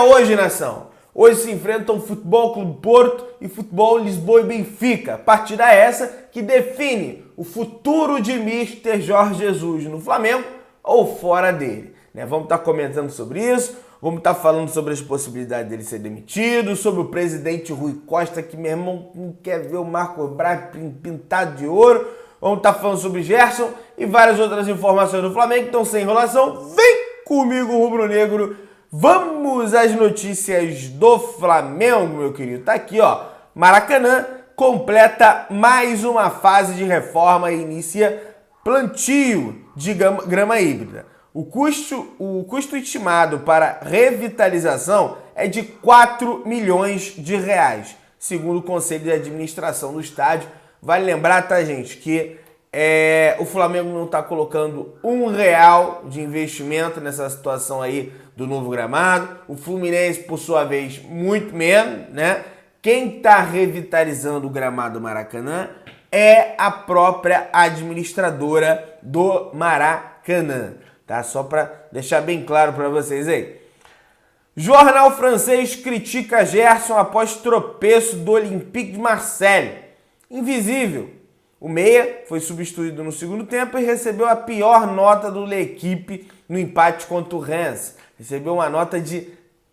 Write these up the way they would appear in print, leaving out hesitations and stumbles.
Hoje, nação, hoje se enfrentam Futebol Clube Porto e Futebol Lisboa e Benfica. Partida essa que define o futuro de Mister Jorge Jesus no Flamengo ou fora dele. Vamos estar comentando sobre isso, vamos estar falando sobre as possibilidades dele ser demitido, sobre o presidente Rui Costa, que meu irmão não quer ver o Marcos Braz pintado de ouro. Vamos estar falando sobre Gerson e várias outras informações do Flamengo. Então, sem enrolação, vem comigo, rubro-negro. Vamos às notícias do Flamengo, meu querido. Tá aqui, ó. Maracanã completa mais uma fase de reforma e inicia plantio de grama híbrida. O custo estimado para revitalização é de 4 milhões de reais, segundo o Conselho de Administração do estádio. Vale lembrar, tá, gente, que o Flamengo não está colocando R$1 de investimento nessa situação aí do novo gramado. O Fluminense, por sua vez, muito menos, né? Quem está revitalizando o gramado do Maracanã é a própria administradora do Maracanã, tá? Só para deixar bem claro para vocês aí. Jornal francês critica Gerson após tropeço do Olympique de Marseille. Invisível. O meia foi substituído no segundo tempo e recebeu a pior nota da equipe no empate contra o Rennes. Recebeu uma nota de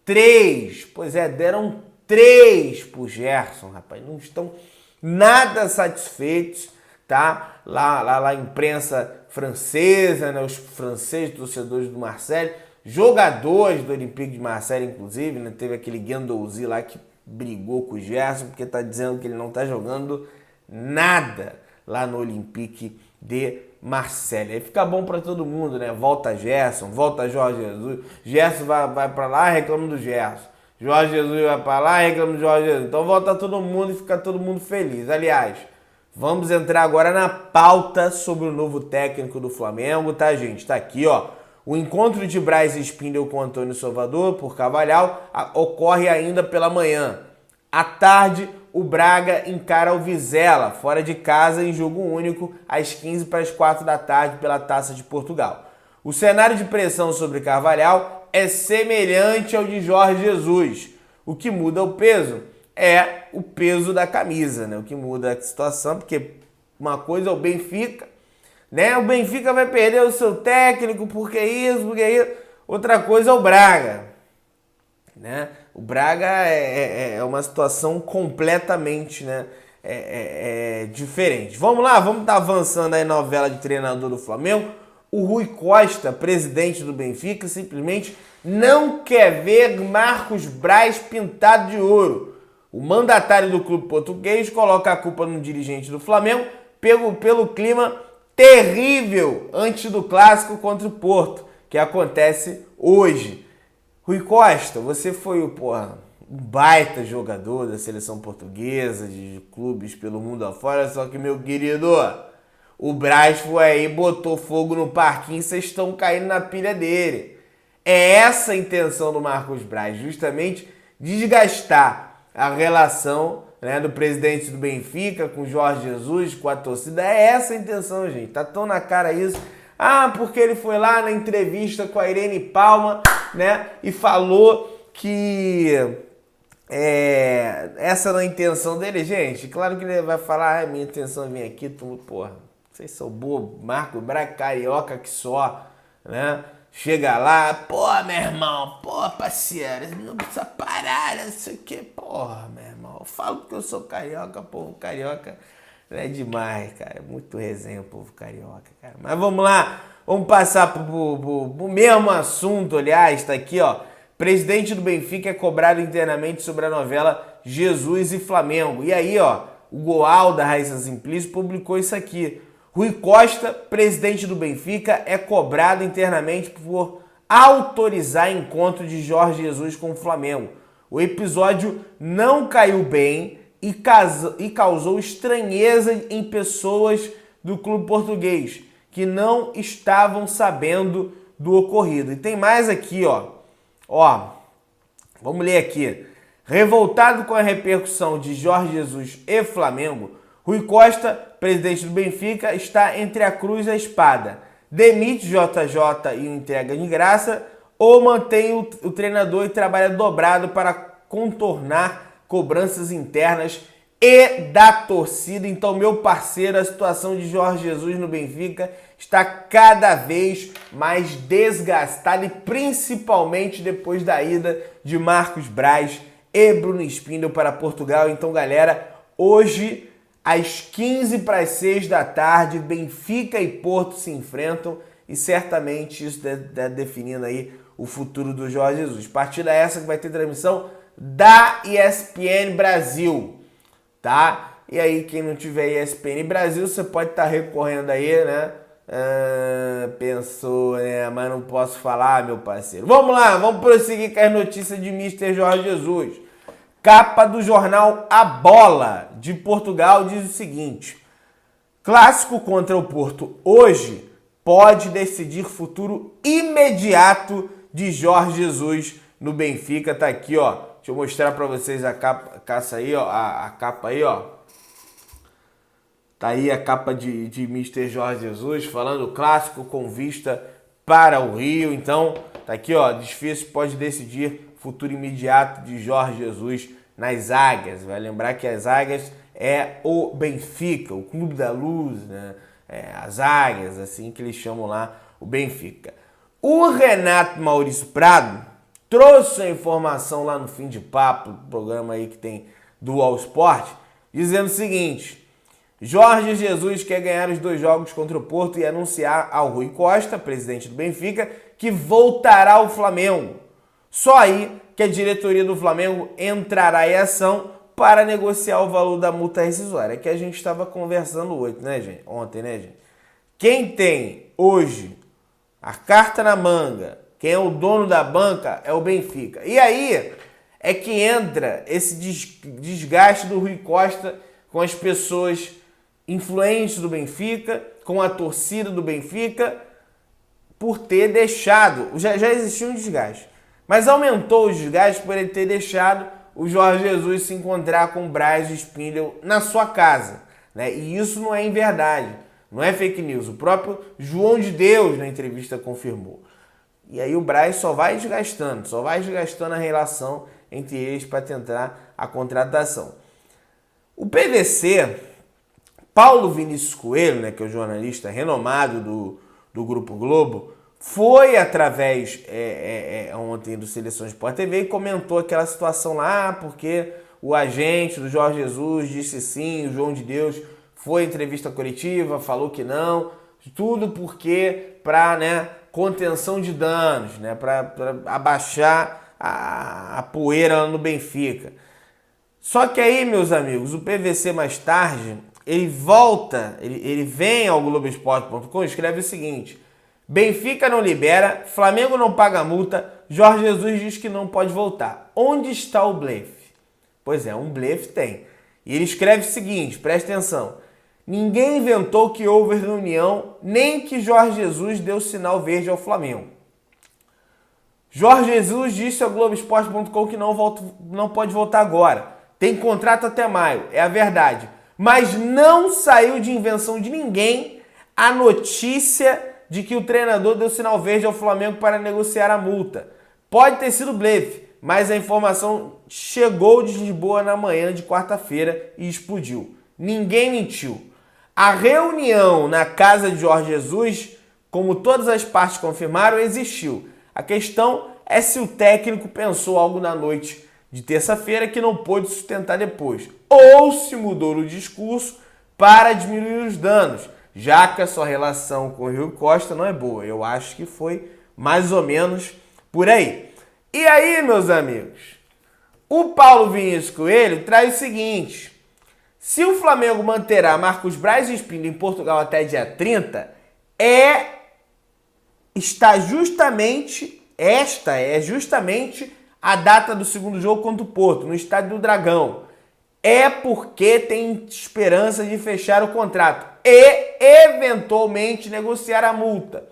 3. Pois é, deram 3 pro Gerson, rapaz. Não estão nada satisfeitos, tá? Lá a imprensa francesa, né? Os franceses, torcedores do Marseille, jogadores do Olympique de Marseille, inclusive, né? Teve aquele Guendouzi lá que brigou com o Gerson porque tá dizendo que ele não tá jogando nada lá no Olympique de Marseille. Aí fica bom para todo mundo, né? Volta Gerson, volta Jorge Jesus. Gerson vai para lá e reclama do Gerson. Jorge Jesus vai para lá e reclama do Jorge Jesus. Então volta todo mundo e fica todo mundo feliz. Aliás, vamos entrar agora na pauta sobre o novo técnico do Flamengo, tá, gente? Tá aqui, ó. O encontro de Braz Spindel com Antônio Salvador por Carvalhal ocorre ainda pela manhã. À tarde, o Braga encara o Vizela, fora de casa, em jogo único, às 15 para as 4 da tarde, pela Taça de Portugal. O cenário de pressão sobre Carvalhal é semelhante ao de Jorge Jesus. O que muda o peso é o peso da camisa, né? O que muda a situação, porque uma coisa é o Benfica, né? O Benfica vai perder o seu técnico, porque isso, porque isso. Outra coisa é o Braga, né? O Braga é uma situação completamente, né, diferente. Vamos lá, vamos estar avançando aí na novela de treinador do Flamengo. O Rui Costa, presidente do Benfica, simplesmente não quer ver Marcos Braz pintado de ouro. O mandatário do clube português coloca a culpa no dirigente do Flamengo pelo clima terrível antes do clássico contra o Porto, que acontece hoje. Rui Costa, você foi um baita jogador da seleção portuguesa, de clubes pelo mundo afora, só que, meu querido, o Braz foi aí, botou fogo no parquinho, vocês estão caindo na pilha dele. É essa a intenção do Marcos Braz, justamente desgastar a relação, né, do presidente do Benfica com o Jorge Jesus, com a torcida. É essa a intenção, gente. Tá tão na cara isso. Ah, porque ele foi lá na entrevista com a Irene Palma, né, e falou que essa não é a intenção dele, gente. Claro que ele vai falar, minha intenção é vir aqui, vocês são bobos, Marcos Braz, carioca que só, né? Chega lá, meu irmão, parceiro, não precisa parar, não sei o que, meu irmão. Eu falo porque eu sou carioca, povo carioca. É demais, cara. É muito resenha, povo carioca, cara. Mas vamos lá. Vamos passar pro mesmo assunto, aliás. Tá aqui, ó. Presidente do Benfica é cobrado internamente sobre a novela Jesus e Flamengo. E aí, ó, o Goal da Raíssa Simplício publicou isso aqui. Rui Costa, presidente do Benfica, é cobrado internamente por autorizar encontro de Jorge Jesus com o Flamengo. O episódio não caiu bem e causou estranheza em pessoas do clube português que não estavam sabendo do ocorrido. E tem mais aqui, ó. Vamos ler aqui. Revoltado com a repercussão de Jorge Jesus e Flamengo, Rui Costa, presidente do Benfica, está entre a cruz e a espada. Demite JJ e o entrega de graça ou mantém o treinador e trabalha dobrado para contornar cobranças internas e da torcida? Então, meu parceiro, a situação de Jorge Jesus no Benfica está cada vez mais desgastada, e principalmente depois da ida de Marcos Braz e Bruno Spindel para Portugal. Então, galera, hoje, às 15:06 da tarde, Benfica e Porto se enfrentam e certamente isso está definindo aí o futuro do Jorge Jesus. Partida essa que vai ter transmissão da ESPN Brasil, tá? E aí, quem não tiver ESPN Brasil, você pode estar recorrendo aí, né? Pensou, né? Mas não posso falar, meu parceiro. Vamos lá, vamos prosseguir com as notícias de Mister Jorge Jesus. Capa do jornal A Bola de Portugal diz o seguinte: clássico contra o Porto hoje pode decidir futuro imediato de Jorge Jesus no Benfica. Tá aqui, ó. Deixa eu mostrar para vocês a capa, aí, ó, a capa aí, ó. Tá aí a capa de Mister Jorge Jesus falando clássico com vista para o Rio. Então, tá aqui, ó, desfecho pode decidir futuro imediato de Jorge Jesus nas Águias. Vai lembrar que as Águias é o Benfica, o Clube da Luz, né? As Águias, assim que eles chamam lá o Benfica. O Renato Maurício Prado trouxe a informação lá no Fim de Papo, programa aí que tem do All Sport, dizendo o seguinte: Jorge Jesus quer ganhar os 2 jogos contra o Porto e anunciar ao Rui Costa, presidente do Benfica, que voltará ao Flamengo. Só aí que a diretoria do Flamengo entrará em ação para negociar o valor da multa rescisória, que a gente estava conversando ontem, né, gente? Quem tem hoje a carta na manga, quem é o dono da banca é o Benfica. E aí é que entra esse desgaste do Rui Costa com as pessoas influentes do Benfica, com a torcida do Benfica, por ter deixado, já existia um desgaste, mas aumentou o desgaste por ele ter deixado o Jorge Jesus se encontrar com o Braz e o Spindel na sua casa, né? E isso não é em verdade, não é fake news. O próprio João de Deus na entrevista confirmou. E aí o Braz só vai desgastando a relação entre eles para tentar a contratação. O PVC, Paulo Vinícius Coelho, né, que é o jornalista renomado do Grupo Globo, foi através ontem do Seleção Sport TV e comentou aquela situação lá, porque o agente do Jorge Jesus disse sim, o João de Deus foi em entrevista coletiva, falou que não, tudo porque para, né, contenção de danos, né, para abaixar a poeira lá no Benfica. Só que aí, meus amigos, o PVC mais tarde, ele volta, ele vem ao Globoesporte.com e escreve o seguinte: Benfica não libera, Flamengo não paga multa, Jorge Jesus diz que não pode voltar. Onde está o blefe? Pois é, um blefe tem. E ele escreve o seguinte, presta atenção: ninguém inventou que houve reunião, nem que Jorge Jesus deu sinal verde ao Flamengo. Jorge Jesus disse ao Globoesporte.com que não pode voltar agora. Tem contrato até maio, é a verdade. Mas não saiu de invenção de ninguém a notícia de que o treinador deu sinal verde ao Flamengo para negociar a multa. Pode ter sido blefe, mas a informação chegou de Lisboa na manhã de quarta-feira e explodiu. Ninguém mentiu. A reunião na casa de Jorge Jesus, como todas as partes confirmaram, existiu. A questão é se o técnico pensou algo na noite de terça-feira que não pôde sustentar depois, ou se mudou o discurso para diminuir os danos, já que a sua relação com o Rui Costa não é boa. Eu acho que foi mais ou menos por aí. E aí, meus amigos, o Paulo Vinícius Coelho traz o seguinte: se o Flamengo manterá Marcos Braz e Spindel em Portugal até dia 30, esta é justamente a data do segundo jogo contra o Porto, no Estádio do Dragão. É porque tem esperança de fechar o contrato e, eventualmente, negociar a multa.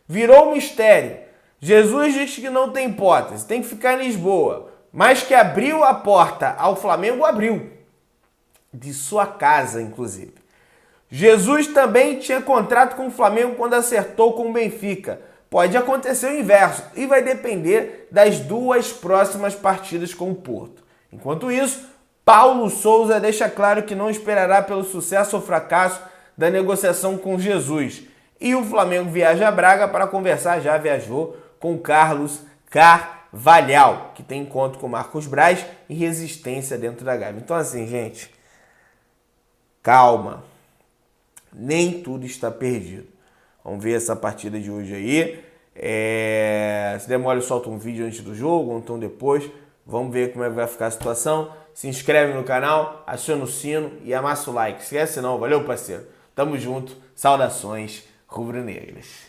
Virou um mistério. Jesus disse que não tem hipótese, tem que ficar em Lisboa, mas que abriu a porta ao Flamengo, abriu. De sua casa, inclusive. Jesus também tinha contrato com o Flamengo quando acertou com o Benfica. pode acontecer o inverso e vai depender das duas próximas partidas com o Porto. Enquanto isso, Paulo Souza deixa claro que não esperará pelo sucesso ou fracasso da negociação com Jesus. E o Flamengo viaja a Braga para conversar, já viajou com Carlos Carvalhal, que tem encontro com Marcos Braz e resistência dentro da Gávea. Então assim, gente, calma, nem tudo está perdido. Vamos ver essa partida de hoje aí. Se der mole, eu solto um vídeo antes do jogo, ou então depois. Vamos ver como é que vai ficar a situação. Se inscreve no canal, aciona o sino e amassa o like. Esquece não, valeu parceiro. Tamo junto, saudações rubro-negras.